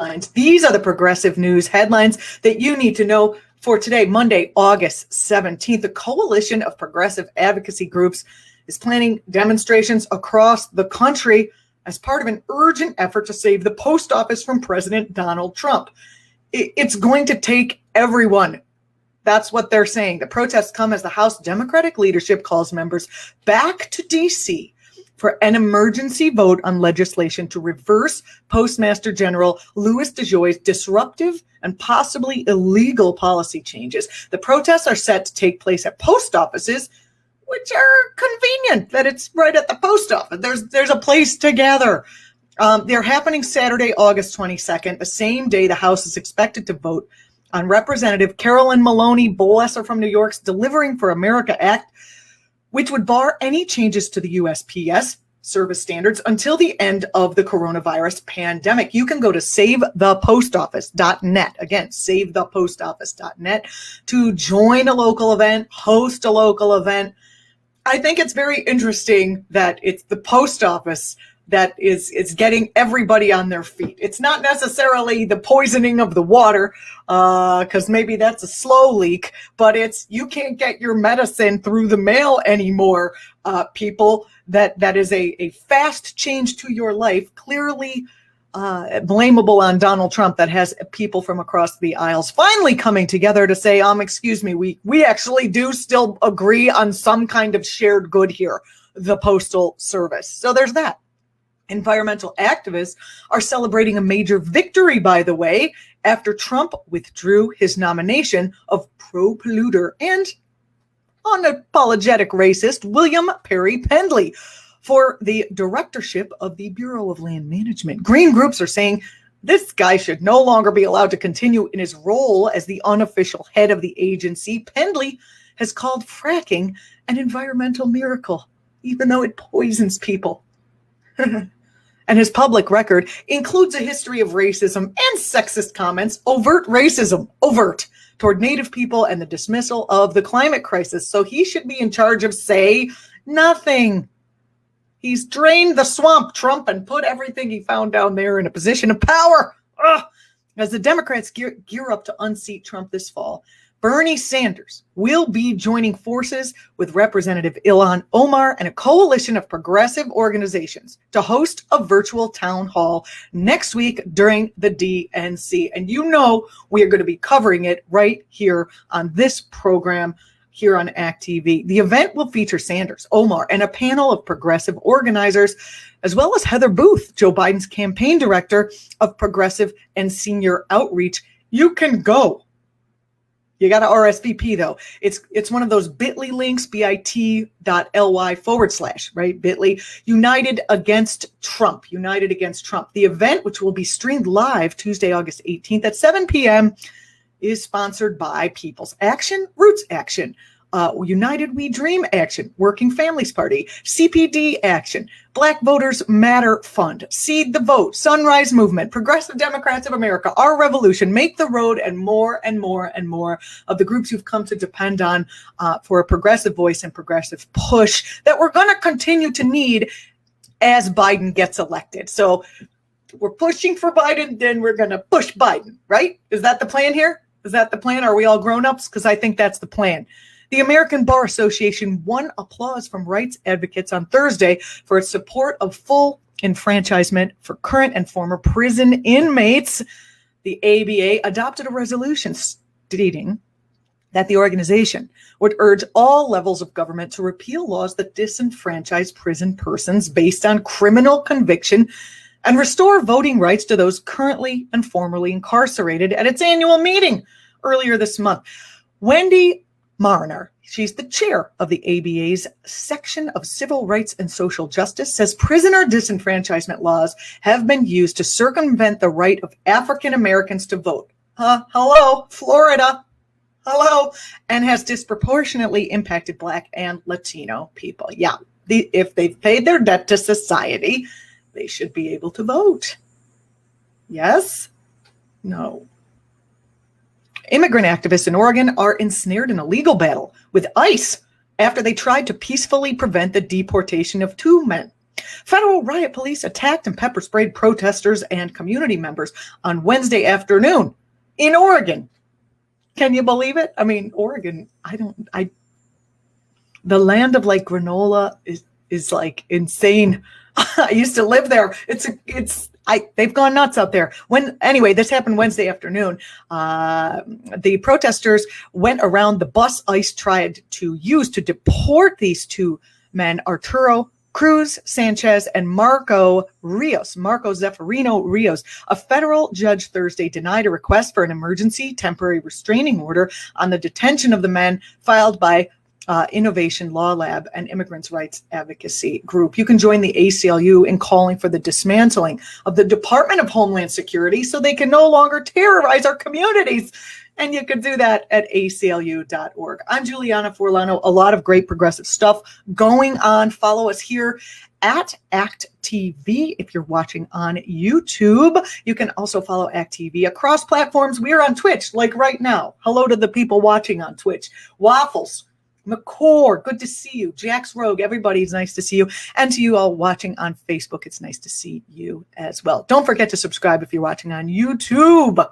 headlines. These are the progressive news headlines that you need to know for today, Monday, August 17th. The coalition of progressive advocacy groups is planning demonstrations across the country as part of an urgent effort to save the post office from President Donald Trump. It's going to take everyone. That's what they're saying. The protests come as the House Democratic leadership calls members back to D.C. for an emergency vote on legislation to reverse Postmaster General Louis DeJoy's disruptive and possibly illegal policy changes. The protests are set to take place at post offices, which are convenient that it's right at the post office. There's a place to gather. They're happening Saturday, August 22nd, the same day the House is expected to vote on Representative Carolyn Maloney, bless her, from New York's Delivering for America Act, which would bar any changes to the USPS service standards until the end of the coronavirus pandemic. You can go to savethepostoffice.net. Again, savethepostoffice.net to join a local event, host a local event. I think it's very interesting that it's the post office that is getting everybody on their feet. It's not necessarily the poisoning of the water, because maybe that's a slow leak, but it's you can't get your medicine through the mail anymore, people. That is a fast change to your life, clearly blamable on Donald Trump, that has people from across the aisles finally coming together to say, excuse me, we actually do still agree on some kind of shared good here, the Postal Service. So there's that. Environmental activists are celebrating a major victory, by the way, after Trump withdrew his nomination of pro-polluter and unapologetic racist William Perry Pendley for the directorship of the Bureau of Land Management. Green groups are saying this guy should no longer be allowed to continue in his role as the unofficial head of the agency. Pendley has called fracking an environmental miracle, even though it poisons people. And his public record includes a history of racism and sexist comments, overt racism, toward Native people and the dismissal of the climate crisis. So he should be in charge of, say, nothing. He's drained the swamp, Trump, and put everything he found down there in a position of power. As the Democrats gear up to unseat Trump this fall, Bernie Sanders will be joining forces with Representative Ilhan Omar and a coalition of progressive organizations to host a virtual town hall next week during the DNC. And you know we are going to be covering it right here on this program here on ACT.tv. The event will feature Sanders, Omar, and a panel of progressive organizers, as well as Heather Booth, Joe Biden's campaign director of progressive and senior outreach. You can go. You got to RSVP though. It's one of those bit.ly links, bit.ly/, right? Bit.ly, United Against Trump. The event, which will be streamed live Tuesday, August 18th at 7 p.m., is sponsored by People's Action, Roots Action, United We Dream Action, Working Families Party, CPD Action, Black Voters Matter Fund, Seed the Vote, Sunrise Movement, Progressive Democrats of America, Our Revolution, Make the Road, and more and more and more of the groups you've come to depend on for a progressive voice and progressive push that we're going to continue to need as Biden gets elected. So we're pushing for Biden, then we're going to push Biden, right? Is that the plan here? Is that the plan? Are we all grown-ups? Because I think that's the plan. The American Bar Association won applause from rights advocates on Thursday for its support of full enfranchisement for current and former prison inmates. The ABA adopted a resolution stating that the organization would urge all levels of government to repeal laws that disenfranchise prison persons based on criminal conviction and restore voting rights to those currently and formerly incarcerated at its annual meeting earlier this month. Wendy Mariner, she's the chair of the ABA's section of Civil Rights and Social Justice, says prisoner disenfranchisement laws have been used to circumvent the right of African Americans to vote. Hello, Florida. Hello. And has disproportionately impacted Black and Latino people. Yeah, if they've paid their debt to society, they should be able to vote. Yes? No. Immigrant activists in Oregon are ensnared in a legal battle with ICE after they tried to peacefully prevent the deportation of two men. Federal riot police attacked and pepper sprayed protesters and community members on Wednesday afternoon in Oregon. Can you believe it? I mean, Oregon, the land of like granola is like insane. I used to live there. They've gone nuts out there. Anyway, this happened Wednesday afternoon. The protesters went around the bus ICE tried to use to deport these two men, Arturo Cruz Sanchez and Marco Zeffirino Rios. A federal judge Thursday denied a request for an emergency temporary restraining order on the detention of the men filed by Innovation Law Lab and Immigrants' Rights Advocacy Group. You can join the ACLU in calling for the dismantling of the Department of Homeland Security so they can no longer terrorize our communities. And you can do that at aclu.org. I'm Julianna Forlano. A lot of great progressive stuff going on. Follow us here at act.tv. If you're watching on YouTube, you can also follow act.tv across platforms. We are on Twitch, like right now. Hello to the people watching on Twitch. Waffles, McCord, good to see you. Jax Rogue, everybody's nice to see you. And to you all watching on Facebook, it's nice to see you as well. Don't forget to subscribe if you're watching on YouTube.